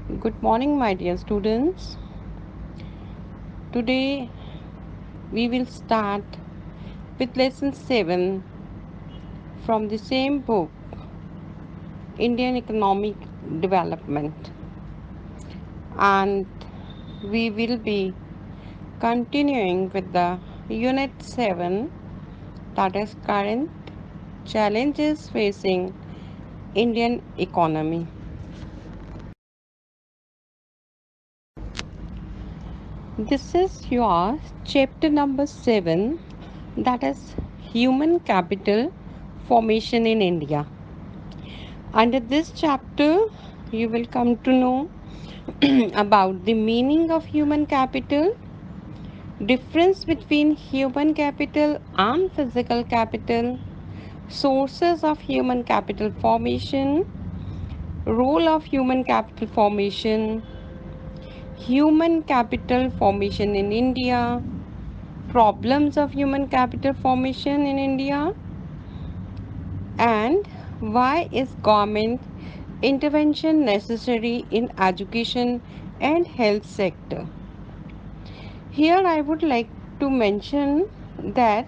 Good morning, my dear students. Today we will start with lesson 7 from the same book, Indian Economic Development, and we will be continuing with the Unit 7, that is current challenges facing Indian economy. This is your chapter number 7, that is human capital formation in India. Under this chapter, you will come to know about the meaning of human capital, difference between human capital and physical capital, sources of human capital formation, role of human capital formation, human capital formation in India, problems of human capital formation in India, and why is government intervention necessary in education and health sector. Here I would like to mention that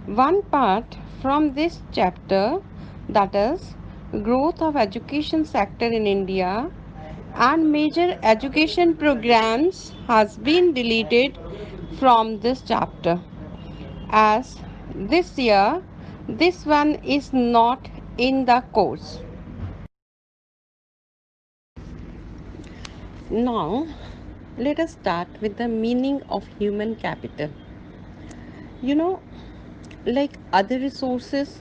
one part from this chapter, that is growth of education sector in India and major education programs, has been deleted from this chapter, as this year this one is not in the course. Now let us start with the meaning of human capital. You know, like other resources,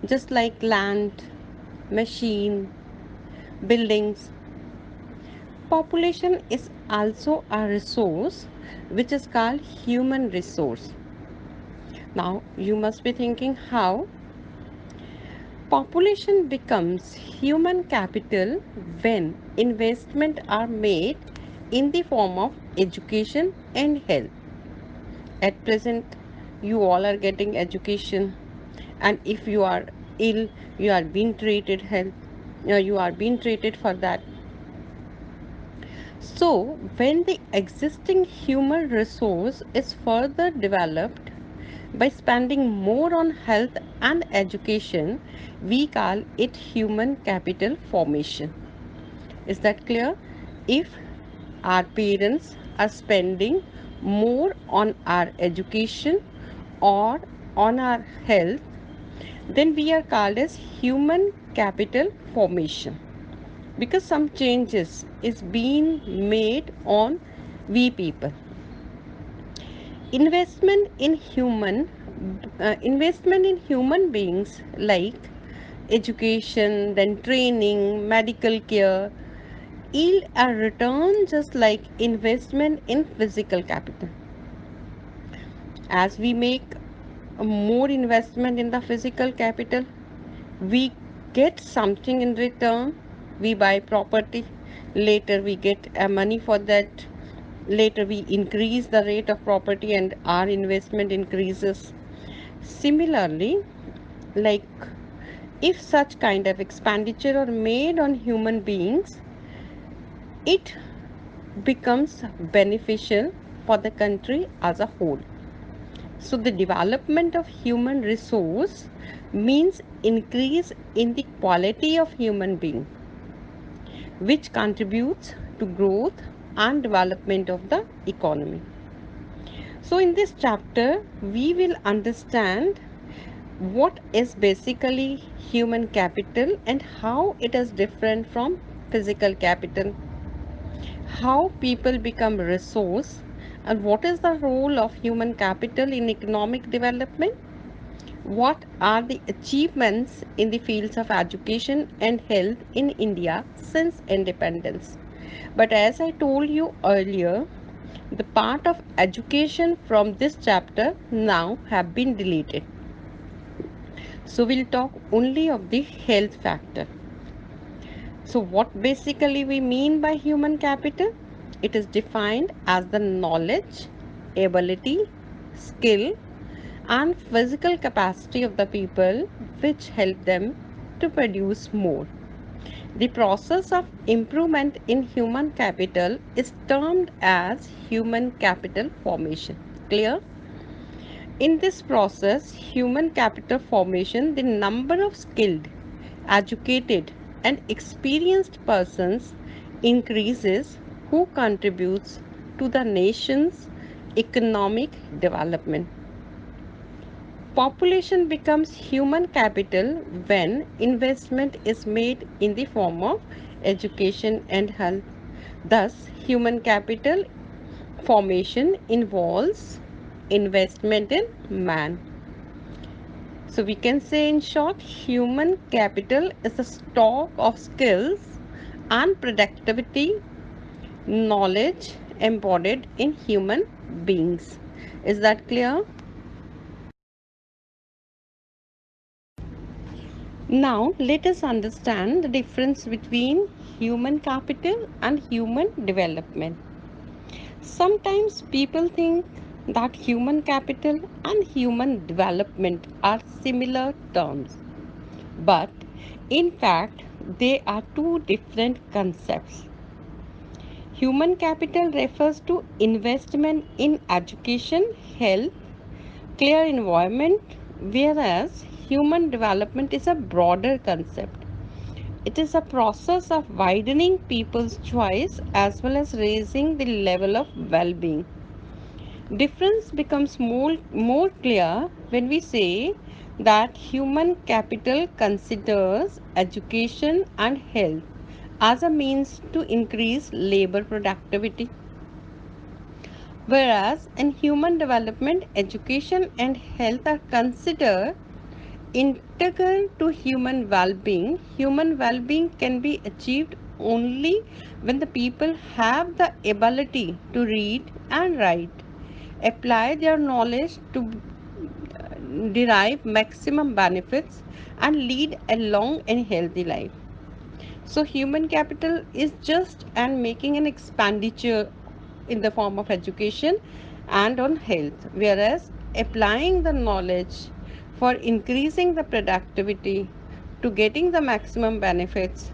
just like land, machine, buildings, population is also a resource which is called human resource. Now you must be thinking how. Population becomes human capital when investment are made in the form of education and health. At present, you all are getting education, and if you are ill, you are being treated you are being treated for that. So when the existing human resource is further developed by spending more on health and education, we call it human capital formation. Is that clear? If our parents are spending more on our education or on our health, then we are called as human capital formation, because some changes is being made on we people. Investment in human beings, like education, then training, medical care, yield a return just like investment in physical capital. As we make more investment in the physical capital, we get something in return. We buy property, later we get money for that, later we increase the rate of property and our investment increases. Similarly, like if such kind of expenditure are made on human beings, it becomes beneficial for the country as a whole. So the development of human resource means increase in the quality of human being, which contributes to growth and development of the economy. So in this chapter, we will understand what is basically human capital and how it is different from physical capital, how people become resource, and what is the role of human capital in economic development, what are the achievements in the fields of education and health in India since independence. But as I told you earlier, the part of education from this chapter now have been deleted. So we'll talk only of the health factor. So what basically we mean by human capital? It is defined as the knowledge, ability, skill, and physical capacity of the people which help them to produce more. The process of improvement in human capital is termed as human capital formation. Clear? In this process, human capital formation, the number of skilled, educated, and experienced persons increases who contributes to the nation's economic development. Population becomes human capital when investment is made in the form of education and health. Thus, human capital formation involves investment in man. So, we can say in short, human capital is a stock of skills and productivity, knowledge embodied in human beings. Is that clear? Now, let us understand the difference between human capital and human development. Sometimes people think that human capital and human development are similar terms, but in fact, they are two different concepts. Human capital refers to investment in education, health, clear environment, whereas human development is a broader concept. It is a process of widening people's choice as well as raising the level of well being. Difference becomes more clear when we say that human capital considers education and health as a means to increase labor productivity. Whereas in human development, education and health are considered integral to human well being. Human well being can be achieved only when the people have the ability to read and write, apply their knowledge to derive maximum benefits, and lead a long and healthy life. So, human capital is just and making an expenditure in the form of education and on health, whereas applying the knowledge for increasing the productivity to getting the maximum benefits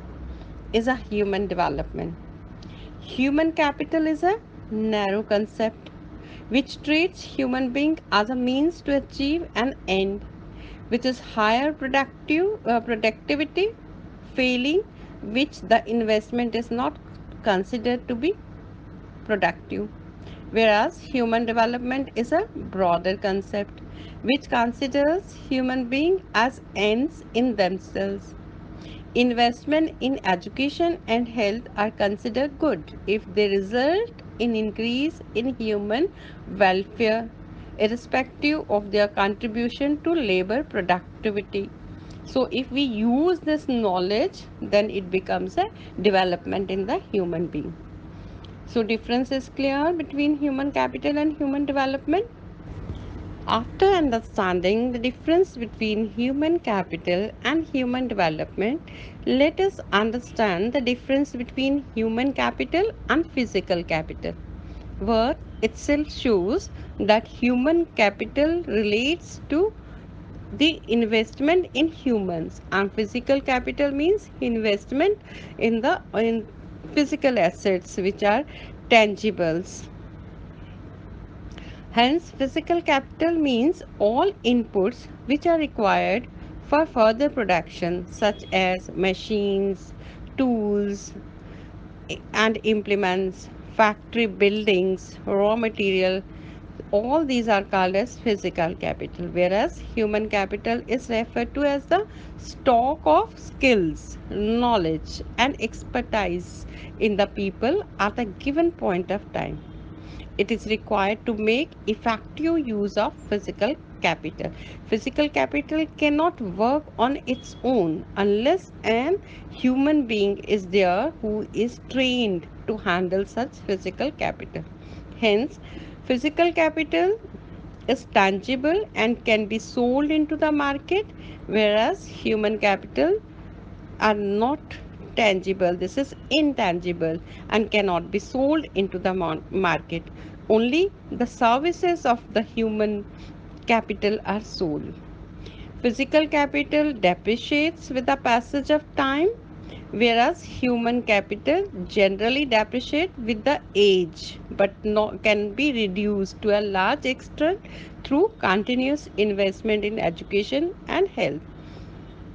is a human development. Human capital is a narrow concept which treats human being as a means to achieve an end, which is higher productivity, failing which the investment is not considered to be productive. Whereas human development is a broader concept which considers human being as ends in themselves. Investment in education and health are considered good if they result in increase in human welfare irrespective of their contribution to labor productivity. So if we use this knowledge, then it becomes a development in the human being. So difference is clear between human capital and human development. After understanding the difference between human capital and human development, let us understand the difference between human capital and physical capital. Work itself shows that human capital relates to the investment in humans, and physical capital means investment in physical assets which are tangibles. Hence, physical capital means all inputs which are required for further production, such as machines, tools, and implements, factory buildings, raw material. All these are called as physical capital, whereas human capital is referred to as the stock of skills, knowledge, and expertise in the people at a given point of time. It is required to make effective use of physical capital. Physical capital cannot work on its own unless an human being is there who is trained to handle such physical capital. Hence, physical capital is tangible and can be sold into the market, whereas human capital are not tangible. This is intangible and cannot be sold into the market. Only the services of the human capital are sold. Physical capital depreciates with the passage of time, whereas human capital generally depreciate with the age but can be reduced to a large extent through continuous investment in education and health.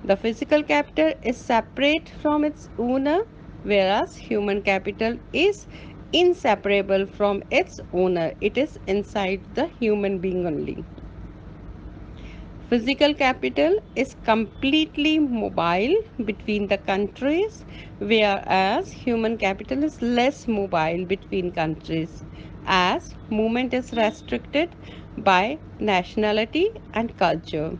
The physical capital is separate from its owner, whereas human capital is inseparable from its owner. It is inside the human being only. Physical capital is completely mobile between the countries, whereas human capital is less mobile between countries, as movement is restricted by nationality and culture.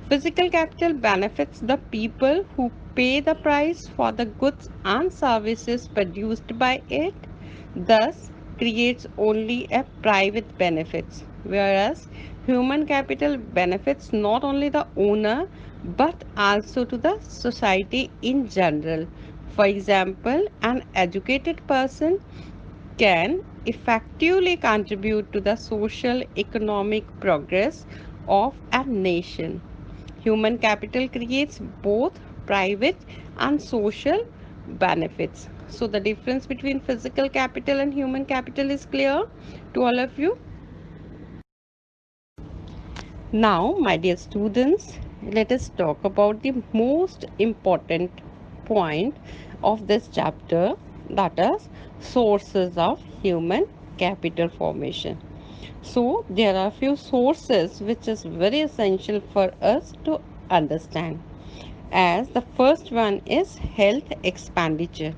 Physical capital benefits the people who pay the price for the goods and services produced by it, thus creates only a private benefits, whereas human capital benefits not only the owner but also to the society in general. For example, an educated person can effectively contribute to the social economic progress of a nation. Human capital creates both private and social benefits. So, the difference between physical capital and human capital is clear to all of you. Now, my dear students, let us talk about the most important point of this chapter, that is sources of human capital formation. So, there are few sources which is very essential for us to understand. As the first one is health expenditure.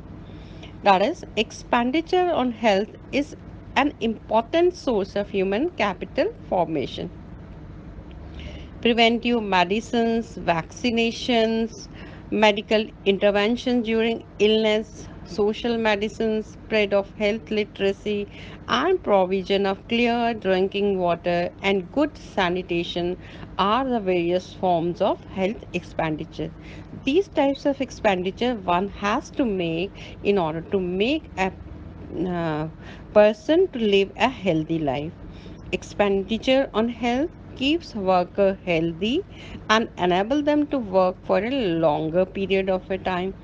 That is, expenditure on health is an important source of human capital formation. Preventive medicines, vaccinations, medical intervention during illness, social medicine, spread of health literacy, and provision of clear drinking water and good sanitation are the various forms of health expenditure. These types of expenditure one has to make in order to make a uh, person to live a healthy life. Expenditure on health keeps worker healthy and enable them to work for a longer period of a time.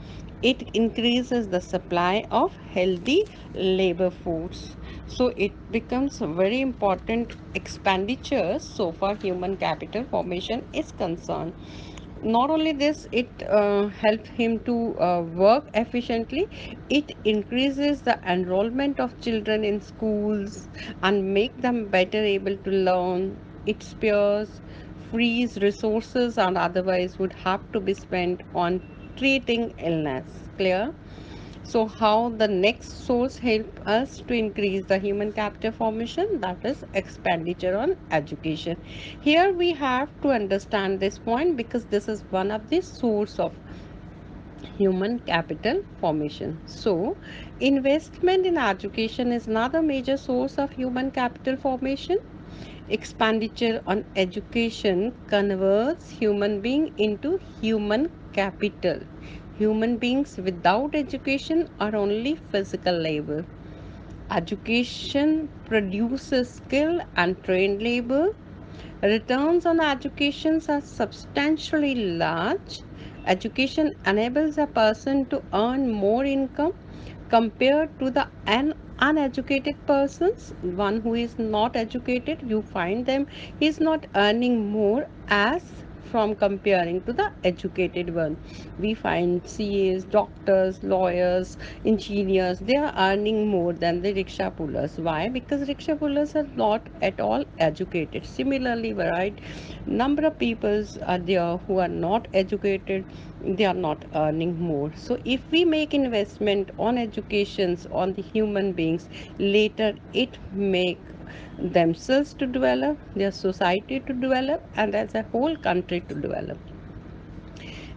It increases the supply of healthy labor force. So it becomes very important expenditure so far human capital formation is concerned. Not only this, it helps him to work efficiently. It increases the enrollment of children in schools and make them better able to learn. It spares frees resources and otherwise would have to be spent on treating illness. Clear? So, how the next source help us to increase the human capital formation, that is expenditure on education. Here we have to understand this point because this is one of the source of human capital formation. So, investment in education is another major source of human capital formation. Expenditure on education converts human being into human capital. Human beings without education are only physical labor. Education produces skill and trained labor. Returns on education are substantially large. Education enables a person to earn more income compared to the uneducated persons. One who is not educated, you find them, he is not earning more as from comparing to the educated one. We find CAs, doctors, lawyers, engineers, they are earning more than the rickshaw pullers. Why? Because rickshaw pullers are not at all educated. Similarly, right, number of peoples are there who are not educated, they are not earning more. So if we make investment on educations on the human beings, later it make themselves to develop, their society to develop, and as a whole country to develop.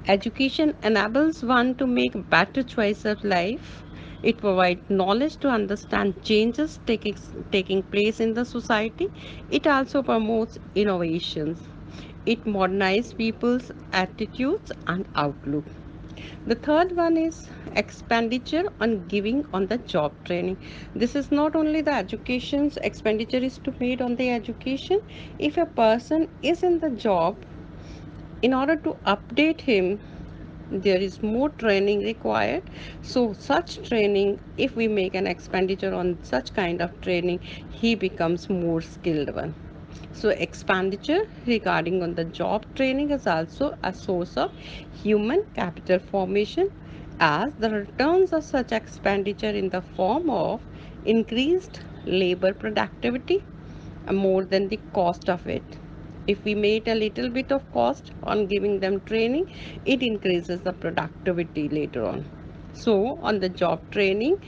Education enables one to make better choice of life. It provides knowledge to understand changes taking place in the society. It also promotes innovations. It modernizes people's attitudes and outlook. The third one is expenditure on giving on the job training. This is not only the education's expenditure is to made on the education. If a person is in the job, in order to update him, there is more training required. So such training, if we make an expenditure on such kind of training, he becomes more skilled one. So expenditure regarding on the job training is also a source of human capital formation, as the returns of such expenditure in the form of increased labor productivity more than the cost of it. If we made a little bit of cost on giving them training, it increases the productivity later on. So, on the job training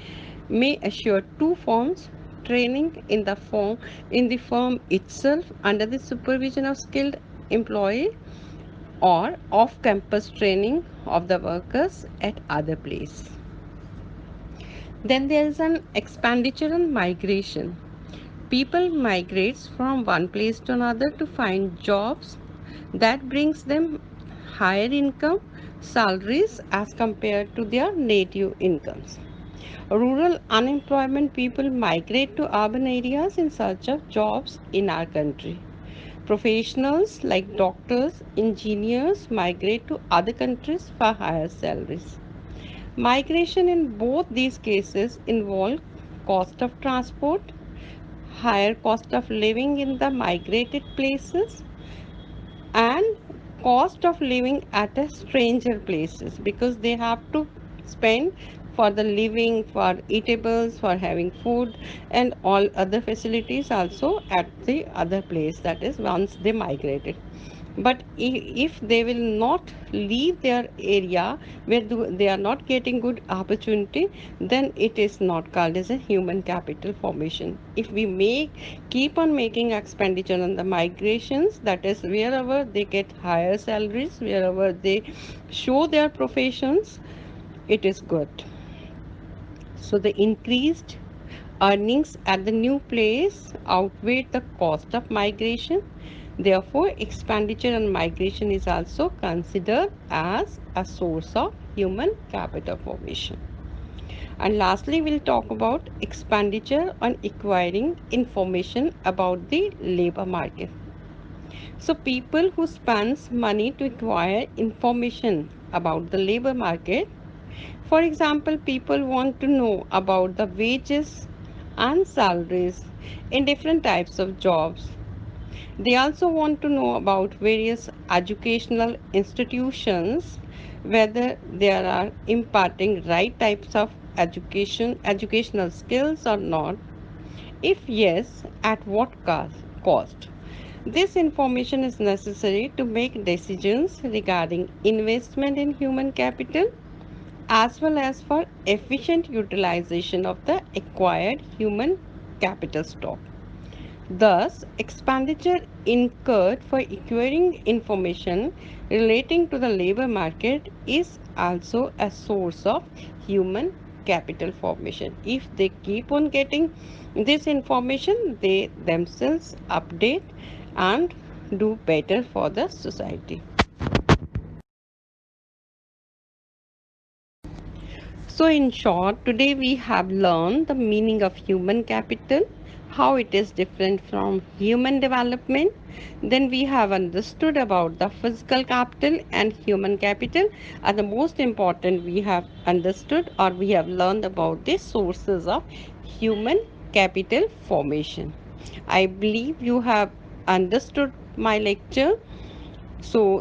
may assure two forms: training in the firm itself under the supervision of skilled employee, or off campus training of the workers at other place. Then there is an expenditure on migration. People migrates from one place to another to find jobs that brings them higher income salaries as compared to their native incomes. Rural unemployment people migrate to urban areas in search of jobs in our country. Professionals like doctors, engineers migrate to other countries for higher salaries. Migration in both these cases involve cost of transport, higher cost of living in the migrated places, and cost of living at a stranger places, because they have to spend for the living, for eatables, for having food, and all other facilities also at the other place, that is once they migrated. But if they will not leave their area where they are not getting good opportunity, then it is not called as a human capital formation. If we make keep on making expenditure on the migrations, that is wherever they get higher salaries, wherever they show their professions, it is good. So the increased earnings at the new place outweigh the cost of migration. Therefore, expenditure on migration is also considered as a source of human capital formation. And lastly, we'll talk about expenditure on acquiring information about the labor market. So, people who spends money to acquire information about the labor market, for example, people want to know about the wages and salaries in different types of jobs. They also want to know about various educational institutions, whether they are imparting right types of educational skills or not. If yes, at what cost? This information is necessary to make decisions regarding investment in human capital, as well as for efficient utilization of the acquired human capital stock. Thus, expenditure incurred for acquiring information relating to the labor market is also a source of human capital formation. If they keep on getting this information, they themselves update and do better for the society. So, in short, today we have learned the meaning of human capital, how it is different from human development. Then we have understood about the physical capital and human capital. And the most important, we have understood or we have learned about the sources of human capital formation. I believe you have understood my lecture. So,